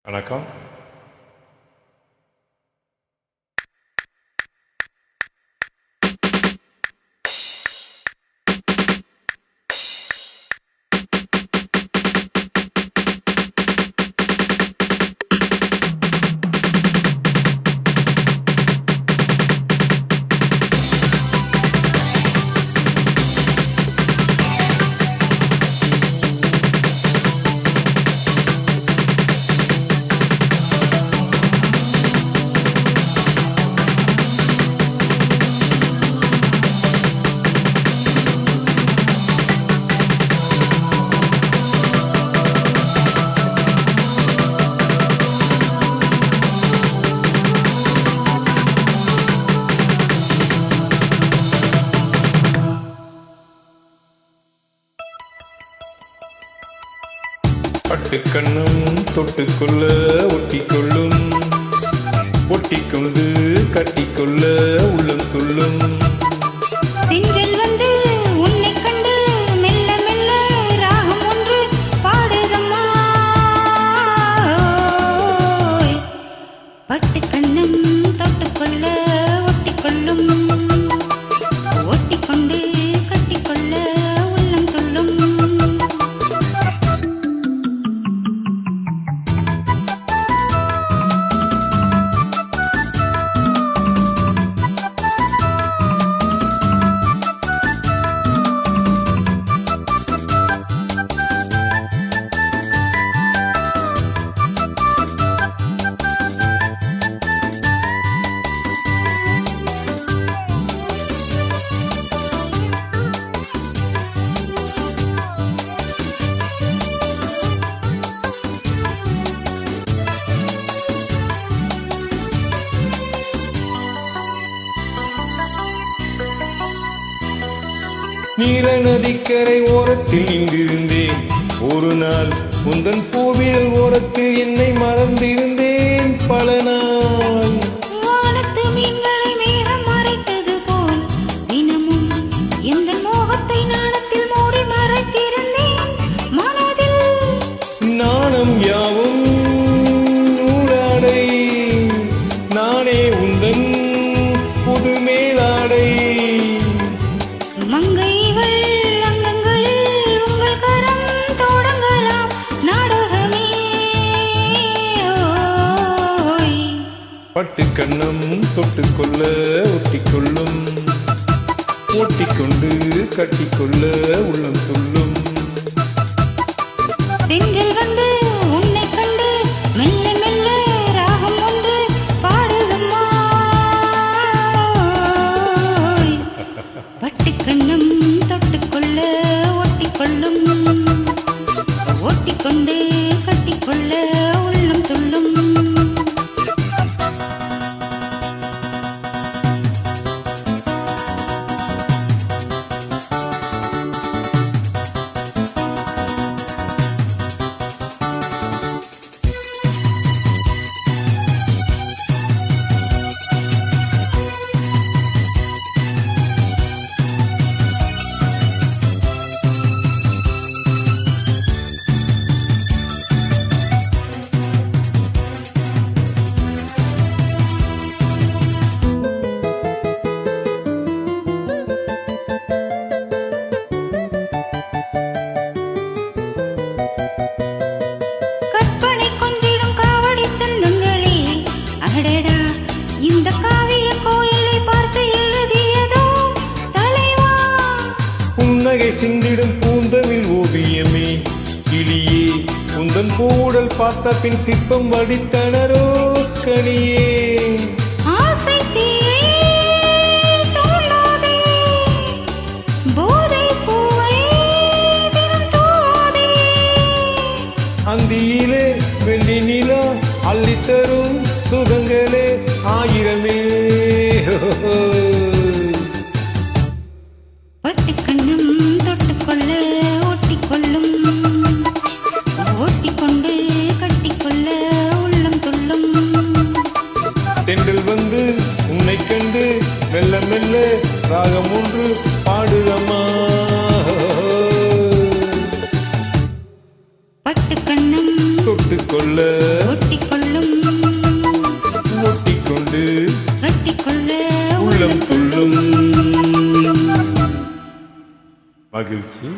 வணக்கம். பட்டுக்கண்ணும் தொட்டுக்கொள்ள ஒட்டிக்கொள்ளும், ஒட்டிக்கொண்டு கட்டிக்கொள்ள உள்ளம் துள்ளும். திங்கள் வந்து உன்னை கண்டு மெல்ல மெல்ல ராகம் ஒன்று பாடுதம்மா. பட்டுக்கண்ணும் தொட்டுக்கொள்ள ஒட்டிக்கொள்ளும், ஒட்டிக்கொண்டு கட்டிக்கொள்ள உள்ளம் துள்ளும். நீல நதிக்கரை ஓரத்தில் நின்றிருந்தேன் ஒரு நாள், உந்தன் பூவியல் ஓரத்தில் என்னை மறந்திருந்தேன் பல நாள். வானத்து மீன்களை மேகம் மறைத்தது போல் தினமும் எந்த மோகத்தை நாணத்தில் மூடி மறைத்திருந்தேன் மனதில். நாணம் யாவும் நூலாடை, நானே உந்தன் புது மேலாடை. மங்கை அங்கங்களில் உங்கள் கரம் தொடங்கலாம் நாடகமே. பட்டுக்கண்ணம் தொட்டுக்கொள்ள ஒட்டிக்கொள்ளும், ஒட்டிக்கொண்டு கட்டிக்கொள்ள உள்ளம் துள்ளும். திங்கள் வந்து உன்னை கண்டு மெல்ல மெல்ல ராகம் ஒன்று பாடுதம்மா. பட்டுக்கண்ணும் தொட்டுக்கொள்ள ஒட்டிக்கொள்ளும், ஒட்டிக்கொண்டு கட்டிக்கொள்ள உள்ளம் துள்ளும். கற்பனை கொஞ்சிடும் காவடி சொந்தங்களே, அடடா இந்த காவிய கோயிலை பார்த்து எழுதியதோ தலைவா. புன்னகை சிந்திடும் பூந்தமிழ் ஓவியமே கிளியே, உந்தன் பூடல் பார்த்த பின் சிற்பம் வடித்தனரோ கனியே. ஆசை தீயே தூண்டாதே, போதை பூவை தினம் தூவாதே. அந்தியிலே வெள்ளி நிலா அள்ளித்தரும் சுகங்களே ஆயிரமே. பட்டுக்கண்ணும் தொட்டுக்கொள்ள ஒட்டிக்கொள்ளும், ஒட்டிக்கொண்டு கட்டிக்கொள்ள உள்ளம் துள்ளும். தென்றல் வந்து உன்னை கண்டு மெல்ல மெல்ல ராகம் ஒன்று பாடுதம்மா. பட்டுக்கண்ணும் தொட்டுக்கொள்ள ஒட்டிக்கொள்ளும் ஒட்டிக்கொண்டு வெட்டிக்கொள்ள உள்ளம் துள்ளும் மகிழ்ச்சி.